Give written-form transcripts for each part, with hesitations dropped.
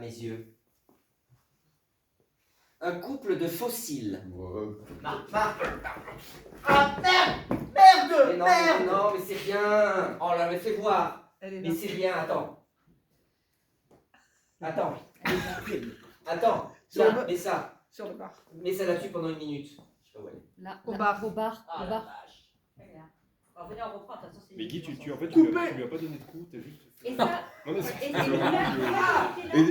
mes yeux. Un couple de fossiles. Marc. Ah merde! Merde! Non, Merde! non, mais c'est rien. Oh là, mais fais voir. Elle est Mais là. c'est rien, attends. Attends. Tiens, mets ça. Sur le bar. Mets ça là-dessus pendant 1 minute. Je sais pas où elle est. Là, Au là, bar. Au bar. Ah, Au la bar. vache. Bon, venez, on reprend, de toute façon, c'est Mais Guy, une tu en fait, Coupé. tu lui as pas donné de coup, t'as juste. Et ça, Non, mais c'est.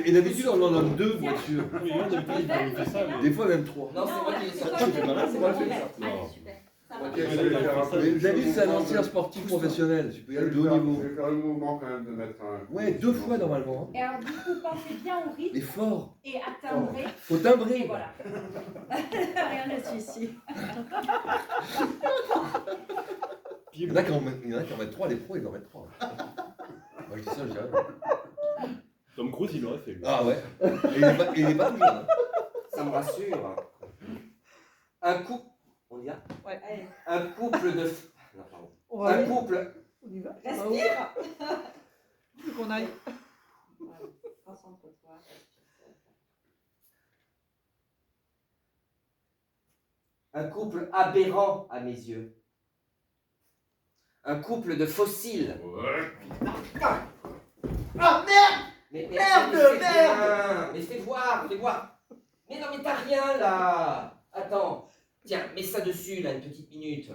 et Et d'habitude, on en donne 2 voitures. Oui, là, d'habitude, il fait ça. Des fois, même 3. Non, c'est moi qui l'ai c'est sorti. toi C'est malin, C'est moi qui l'ai sorti. Allez, super. Ça va. Mais David, c'est un ancien sportif professionnel. Tu peux y aller de haut niveau. Je vais faire le mouvement quand même de mettre un. Ouais, 2 fois normalement. Et alors, du coup, pensez bien au Mais rythme fort. et à timbrer. Faut Et timbrer. voilà. Rien ne se ici. Il y en a qui en mettent 3, les pros, ils en mettent 3. Moi, je dis ça, je dirais. Tom Cruise, il l'aurait fait, lui. Ah ouais. Et il est pas bien. Ça me rassure. Un couple. On y va. Allez, Un couple de. Non, pardon. On va Un aller. couple. On y va. respire. Faut qu'on aille. Concentre-toi. Un couple aberrant à mes yeux. Un couple de fossiles. Ah merde! Mais Merde, fais merde. rien. Mais fais voir. Mais non, mais t'as rien là. Attends. Tiens, mets ça dessus là, une petite minute.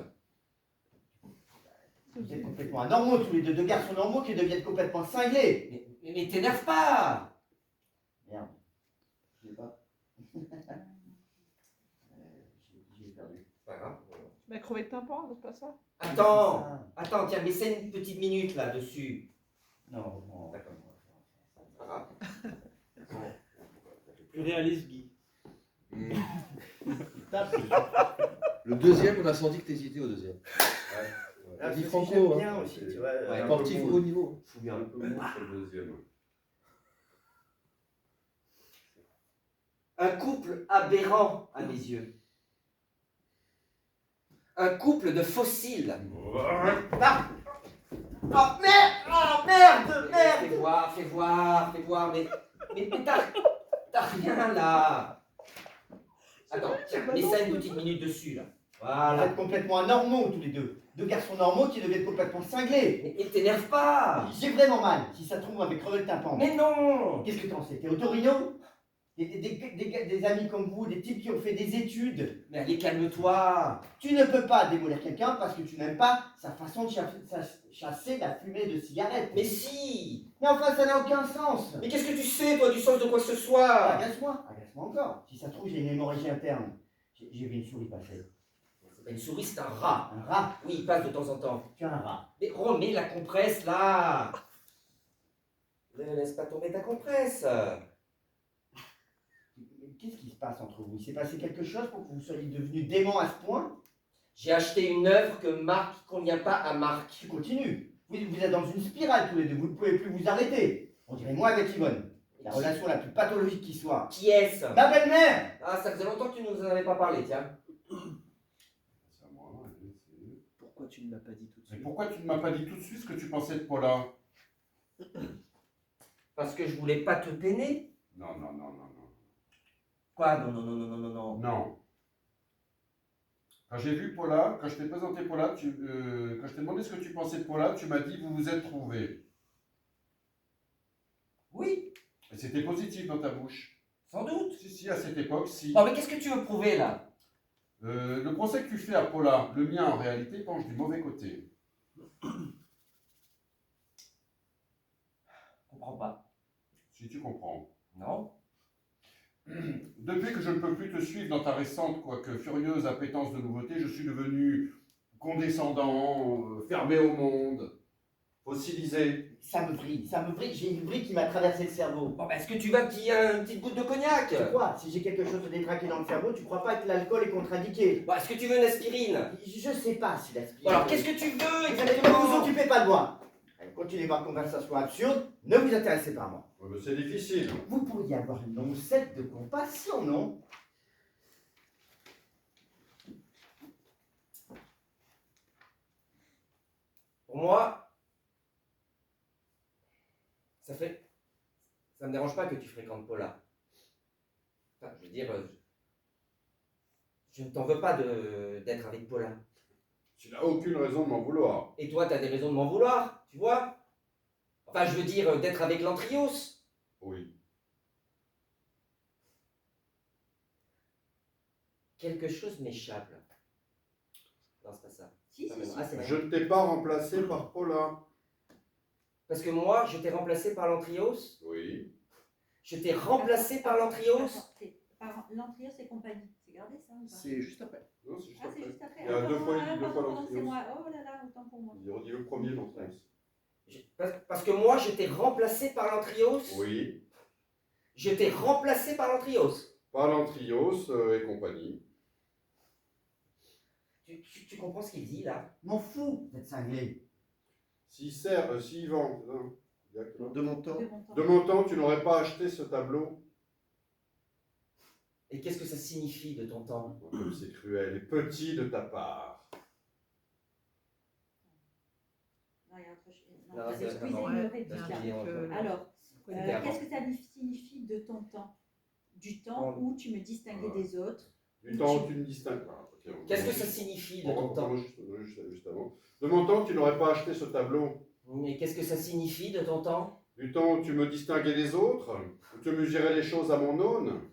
Vous êtes complètement anormaux tous les deux, deux garçons normaux qui deviennent complètement cinglés. Mais t'énerve pas. Merde. Je l'ai pas. J'ai perdu. Pas grave. Tu m'as crevé de tympan, c'est pas ça? Attends, tiens, mets ça une petite minute là dessus. Non, non. D'accord. Pas grave. Plus réaliste, Guy. Tape. Le deuxième, on a senti que t'hésitais au deuxième. Ah, Dit c'est Franco, ce que j'aime hein. bien aussi, tu vois. Ouais, Sportif haut niveau. Fou bien. Un peu moins sur le deuxième. Un couple aberrant à mes yeux. Un couple de fossiles. Ah oh merde! Oh merde! Merde! Fais voir, mais t'as rien là. Attends, tiens, mets ça une petite minute dessus là. Vous Voilà. êtes complètement anormaux tous les deux. Deux garçons normaux qui deviennent complètement cinglés. Mais t'énerve pas. J'ai vraiment mal. Si ça se trouve, on m'avait crevé le tympan. Mais non. Qu'est-ce que t'en sais? T'es Autorino? Des amis comme vous, des types qui ont fait des études. Mais allez, calme-toi. Tu ne peux pas démolir quelqu'un parce que tu n'aimes pas sa façon de chasser la fumée de cigarette. Mais si. Mais enfin, ça n'a aucun sens. Mais qu'est-ce que tu sais, toi, du sens de quoi que ce soit? Agace-moi encore. Si ça se trouve, j'ai une hémorragie interne. J'ai vu une souris passer. C'est pas une souris, c'est un rat. Un rat? Oui, il passe de temps en temps. Tu as un rat. Mais remets la compresse là. Ne laisse pas tomber ta compresse. Qu'est-ce qui se passe entre vous? Il s'est passé quelque chose pour que vous soyez devenus dément à ce point? J'ai acheté une œuvre que Marc convient pas à Marc. Tu continues. Vous êtes dans une spirale tous les deux. Vous ne pouvez plus vous arrêter. On dirait moi avec Yvonne. La relation la plus pathologique qui soit. Qui est-ce? Ma belle-mère! Ah, ça faisait longtemps que tu nous en avais pas parlé, tiens. C'est à moi. Pourquoi tu ne m'as pas dit tout de Mais suite? pourquoi tu ne m'as pas dit tout de suite ce que tu pensais de Paula? Parce que je voulais pas te peiner. Non. Quoi? Non. Non. Quand j'ai vu Paula, quand je t'ai présenté Paula, quand je t'ai demandé ce que tu pensais de Paula, tu m'as dit vous vous êtes trouvés. Oui, Et c'était positif dans ta bouche. sans doute. Si, à cette époque, si. Oh, mais qu'est-ce que tu veux prouver là? Le procès que tu fais à Paula, le mien en réalité penche du mauvais côté. Je comprends pas. Si tu comprends. Non? Depuis que je ne peux plus te suivre dans ta récente, quoique furieuse appétence de nouveauté, je suis devenu condescendant, fermé au monde, fossilisé. Ça me vrille. J'ai une vrille qui m'a traversé le cerveau. Bon, bah, est-ce que tu vas piller une petite goutte de cognac? Tu crois? Si j'ai quelque chose de détraqué dans le cerveau, tu crois pas que l'alcool est contre-indiqué? Bon, est-ce que tu veux une aspirine? Je sais pas si l'aspirine. Bon, alors, qu'est-ce que tu veux Ne vous exactement? occupez pas de moi. Allez, continuez votre conversation absurde. Ne vous intéressez pas à moi. Ouais, mais c'est difficile. Vous pourriez avoir une oncette de compassion, non? Pour moi, ça Ça me dérange pas que tu fréquentes Paula. Enfin, je veux dire, je ne t'en veux pas d'être avec Paula. Tu n'as aucune raison de m'en vouloir. Et toi, tu as des raisons de m'en vouloir, tu vois? Enfin, je veux dire, d'être avec Lantrios. Oui. Quelque chose m'échappe. Là. Non, c'est pas ça. Si, Ah, si, mais non. si. Ah, c'est Je ne t'ai pas remplacé par Paula. Parce que moi, je t'ai remplacé par Lantrios. Oui. Je t'ai remplacé par Lantrios. L'Antrios et compagnie. C'est gardé ça ou pas? C'est juste après. Non, c'est juste Ah, c'est après. juste après. Il y a deux fois pardon, c'est l'Antrios. moi. Oh là là, autant pour moi. Il redit le premier, l'Antrios. Parce que moi, je t'ai remplacé par Lantrios. Oui. Je t'ai remplacé par Lantrios. Par l'Antrios et compagnie. Tu comprends ce qu'il dit là? M'en fous d'être cinglé. S'il vend, non, exactement. De mon temps. De mon temps. De mon temps, tu n'aurais pas acheté ce tableau. Et qu'est-ce que ça signifie de ton temps? Oh, comme c'est cruel et petit de ta part. Non, il y a autre chose. Non, Non, c'est excusez, vraiment- il me Ouais, répète. parce bien qu'il est en- que- Alors, C'était avant. qu'est-ce que ça signifie de ton temps? Du temps où tu me distinguais Ouais. des autres. Du temps où tu ne distingues pas. Ok, on Qu'est-ce que commence ça juste- signifie de on ton temps? recommence juste avant. De mon temps, tu n'aurais pas acheté ce tableau. Mais qu'est-ce que ça signifie de ton temps? Du temps où tu me distinguais des autres, où tu mesurais les choses à mon aune.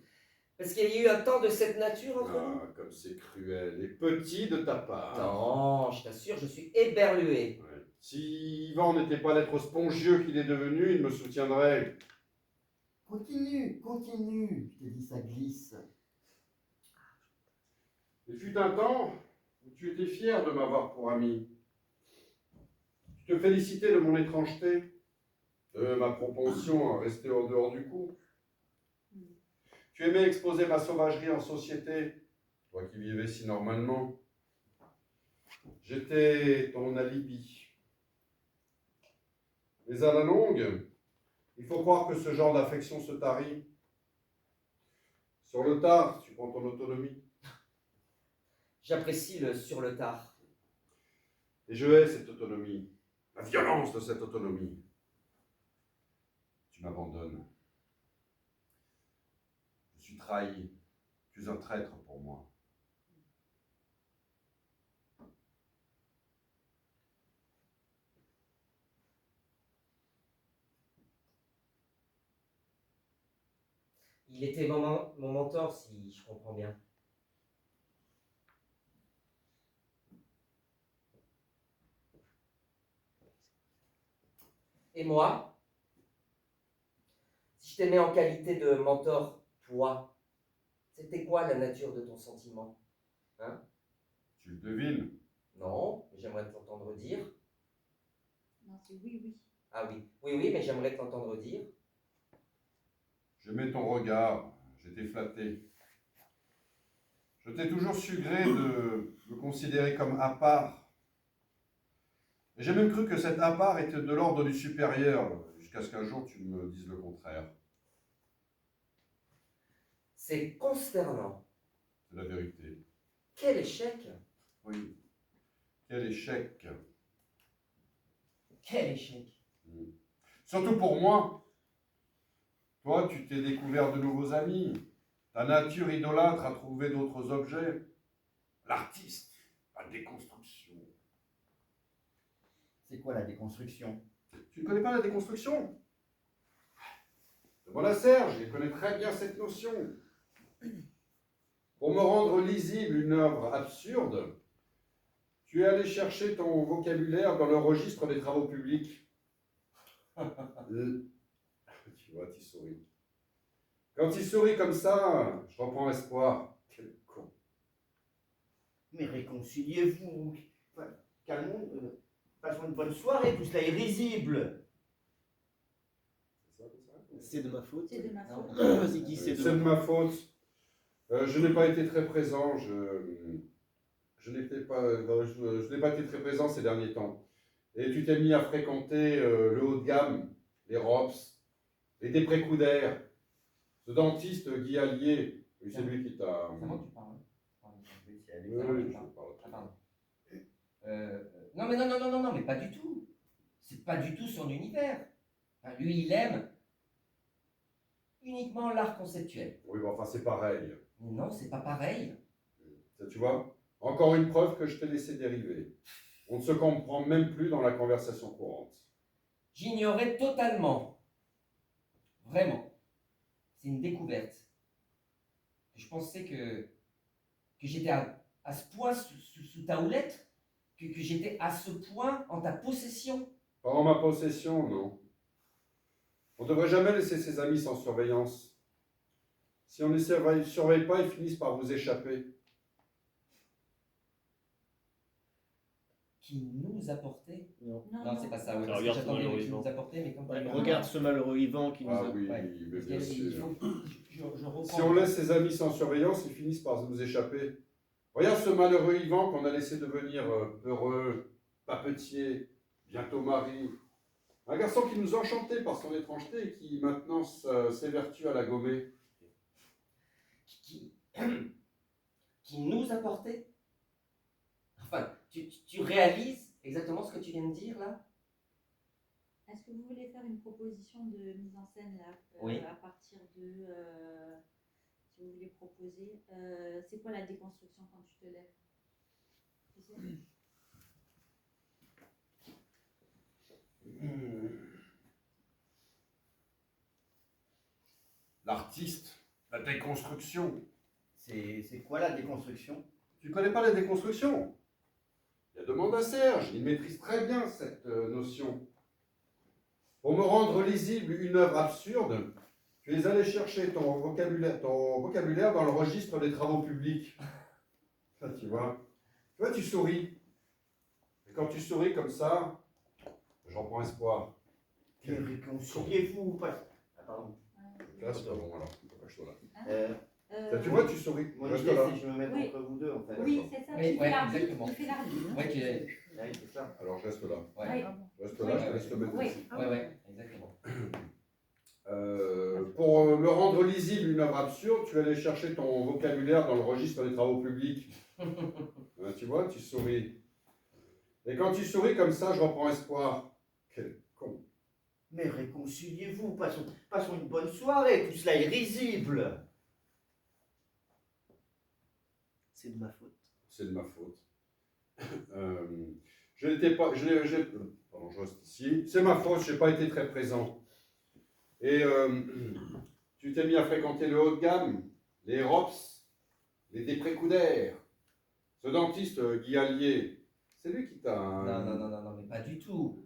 Parce qu'il y a eu un temps de cette nature entre nous? Ah, comme c'est cruel et petit de ta part. Non, je t'assure, je suis éberlué. Ouais. Si Yvan n'était pas l'être spongieux qu'il est devenu, il me soutiendrait. Continue, continue. Je te dis, ça glisse. Il fut un temps où tu étais fier de m'avoir pour ami. Tu te félicitais de mon étrangeté, de ma propension à rester en dehors du coup. Tu aimais exposer ma sauvagerie en société, toi qui vivais si normalement. J'étais ton alibi. Mais à la longue, il faut croire que ce genre d'affection se tarit. Sur le tard, tu prends ton autonomie. J'apprécie le sur le tard. Et je hais cette autonomie, la violence de cette autonomie. Tu m'abandonnes. Je suis trahi. Tu es un traître pour moi. Il était mon mentor, si je comprends bien. Et moi, si je t'aimais en qualité de mentor, toi, c'était quoi la nature de ton sentiment? Hein? Tu le devines. Non, mais j'aimerais t'entendre dire. Non, c'est oui, oui. Ah oui, oui, mais j'aimerais t'entendre dire. J'aimais ton regard, j'étais flatté. Je t'ai toujours su gré de me considérer comme à part. Et j'ai même cru que cet à part était de l'ordre du supérieur, jusqu'à ce qu'un jour tu me dises le contraire. C'est consternant. C'est la vérité. Quel échec! Oui. Quel échec. Quel échec! Surtout pour moi. Toi, tu t'es découvert de nouveaux amis. Ta nature idolâtre a trouvé d'autres objets. L'artiste, la déconstruction. C'est quoi la déconstruction? Tu ne connais pas la déconstruction? Demande à Serge, il connaît très bien cette notion. Pour me rendre lisible une œuvre absurde, tu es allé chercher ton vocabulaire dans le registre des travaux publics. Tu vois, tu souris. Quand il sourit comme ça, je reprends espoir. Quel con. Mais réconciliez-vous. Enfin, calmons, passons une bonne soirée, tout cela est risible. C'est de ma faute. C'est de ma faute. C'est qui c'est C'est de ma faute. Je n'ai pas été très présent. Je n'ai pas été très présent ces derniers temps. Et tu t'es mis à fréquenter le haut de gamme, les ROPS, les dépré-coups-d'air. Ce dentiste Guy Allier, oui, c'est lui qui t'a. C'est moi que tu parles. Oui, je parle. Ah, pardon. Non, mais non, mais pas du tout. C'est pas du tout son univers. Enfin, lui, il aime uniquement l'art conceptuel. Oui, mais enfin, c'est pareil. Mais non, c'est pas pareil. Ça, tu vois, encore une preuve que je t'ai laissé dériver. On ne se comprend même plus dans la conversation courante. J'ignorais totalement. Vraiment. C'est une découverte. Je pensais que j'étais à ce point sous ta houlette, que j'étais à ce point en ta possession. Pas en ma possession, non. On ne devrait jamais laisser ses amis sans surveillance. Si on ne les surveille pas, ils finissent par vous échapper. Qui nous apportait. Non. Non, c'est pas ça. Ouais, Ça parce que regarde ce j'attendais malheureux qui vivant. nous apportait, mais comme Ouais, tu regarde ce malheureux Yvan qui nous Ah a... oui, Ouais. mais Parce bien que il sûr. faut- je reprends. Si on laisse ses amis sans surveillance, ils finissent par nous échapper. Regarde ce malheureux Yvan qu'on a laissé devenir peureux, papetier, bientôt mari. Un garçon qui nous enchantait par son étrangeté et qui maintenant s'évertue à la gommer. qui, qui nous apportait. Enfin, tu réalises exactement ce que tu viens de dire là? Est-ce que vous voulez faire une proposition de mise en scène là, Oui. à partir de, si vous voulez proposer, c'est quoi la déconstruction quand tu te lèves? Tu sais L'artiste, la déconstruction. C'est quoi la déconstruction? Tu connais pas la déconstruction? Il y a demande à Serge, il maîtrise très bien cette notion. Pour me rendre lisible une œuvre absurde, tu es allé chercher ton vocabulaire dans le registre des travaux publics. Ça, tu vois, tu souris. Et quand tu souris comme ça, j'en prends espoir. Mais réconciliez-vous ou pas? Ah, pardon. Là, c'est pas bon, alors. Je te là. Euh, Tu vois, tu souris. Mon Reste idée, là. c'est que je me mette Oui. entre vous deux, en fait. Oui, c'est ça, Oui, tu ouais, fais l'arbitre. exactement. Tu fais l'arbitre. Ouais, Oui, c'est ça. Alors, je reste là. Ouais, Oui. Je reste là, je te laisse te mettre Oui. ici. ouais, exactement. Pour me rendre lisible une œuvre absurde, tu allais chercher ton vocabulaire dans le registre des travaux publics. Tu vois, tu souris. Et quand tu souris comme ça, je reprends espoir. Quel con. Mais réconciliez-vous, passons une bonne soirée, tout cela est risible. C'est de ma faute. C'est de ma faute. Je n'étais pas. Pardon, je reste ici. C'est ma faute, je n'ai pas été très présent. Et tu t'es mis à fréquenter le haut de gamme, les ROPS, les déprécoudères. Ce dentiste Guy Allier, c'est lui qui t'a. Non, mais pas du tout.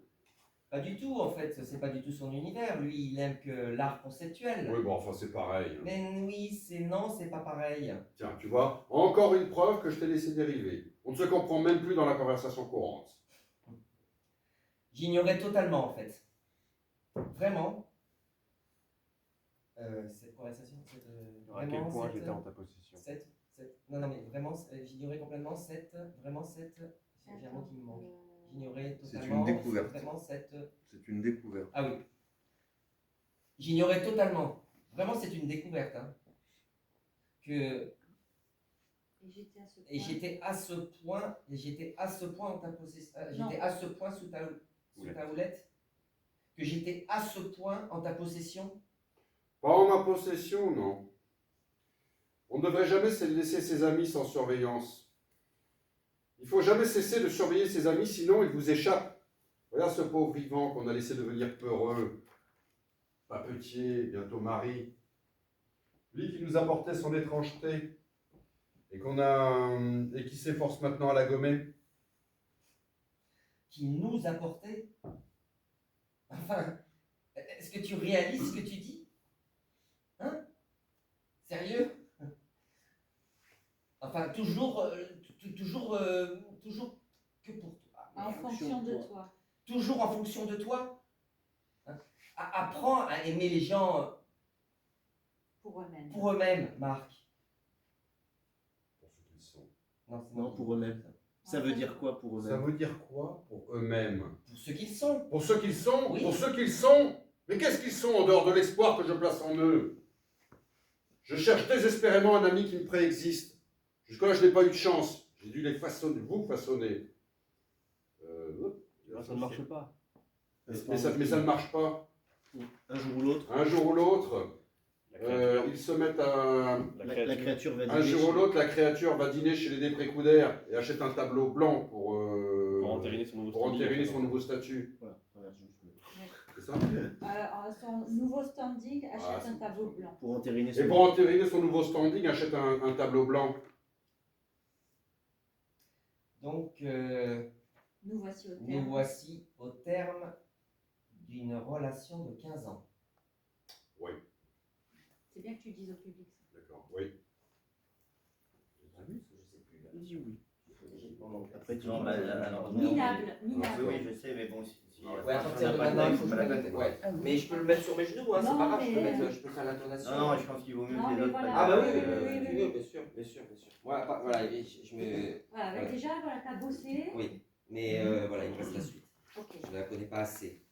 Pas du tout, en fait, c'est pas du tout son univers. Lui, il aime que l'art conceptuel. Oui, bon, enfin, c'est pareil. Mais oui, c'est pas pareil. Tiens, tu vois, encore une preuve que je t'ai laissé dériver. On ne se comprend même plus dans la conversation courante. J'ignorais totalement, en fait. Vraiment. Cette conversation, À quel point j'étais en ta possession. non, mais vraiment, j'ignorais complètement vraiment cette, j'ai un mot qui me manque. J'ignorais C'est totalement. une découverte. Vraiment cette. C'est une découverte. Ah oui. J'ignorais totalement. Vraiment, c'est une découverte. Hein, que. Et j'étais à ce point. J'étais à ce point en ta possession. Non. J'étais à ce point sous ta houlette. Que j'étais à ce point en ta possession. Pas en ma possession, non. On ne devrait jamais laisser ses amis sans surveillance. Il ne faut jamais cesser de surveiller ses amis, sinon ils vous échappent. Regarde ce pauvre vivant qu'on a laissé devenir peureux, papetier, bientôt mari. Lui qui nous apportait son étrangeté et qui s'efforce maintenant à la gommer. Qui nous apportait. Enfin, est-ce que tu réalises ce que tu dis? Hein? Sérieux? Enfin, toujours que pour toi. En fonction de toi. Toujours en fonction de toi. Hein? Apprends à aimer les gens Pour eux-mêmes. pour eux-mêmes, Marc. Pour ce qu'ils sont. Non, pour eux-mêmes. Ça veut dire quoi pour Ça eux-mêmes? veut dire quoi pour eux-mêmes? Pour ce qu'ils sont. Pour ceux qu'ils sont? Oui. Pour ceux qu'ils sont? Mais qu'est-ce qu'ils sont en dehors de l'espoir que je place en eux? Je cherche désespérément un ami qui me préexiste. Jusque-là, je n'ai pas eu de chance. J'ai dû les façonner, vous façonner. Ça ne marche pas. Mais ça ne marche pas. Un jour ou l'autre. Un jour ou l'autre, ils se mettent à. La créature va Un dîner jour ou chez- l'autre, la créature va dîner chez les déprécoudères et achète un tableau blanc pour entériner son nouveau pour standing, entériner en fait. son nouveau statut. Voilà, regarde, je- C'est ça? Son nouveau standing achète Ah, un c'est- tableau blanc. Pour entériner Et son. pour entériner son nouveau standing, achète un tableau blanc. Donc, Nous voici au nous terme. voici au terme d'une relation de 15 ans. Oui, C'est bien que tu dises au public ça. d'accord, oui. Il dit oui. Après, tu Non, dis- bah, alors, non. Minable, Oui, minable. oui, je sais, mais bon, si. Ouais, à partir de maintenant, il faut que je mette- ouais. Mais je peux le mettre sur mes genoux, hein, c'est Non, pas grave, je peux, mais- je peux faire l'intonation. Non, non, je pense qu'il vaut mieux Non, que les mais autres. voilà. Ah bah oui, Oui, bien sûr, bien sûr, bien sûr. Voilà, voilà, je me... Voilà, Ouais. déjà, voilà, t'as bossé. Oui, mais voilà, il me reste la suite. Ok. Je ne la connais pas assez.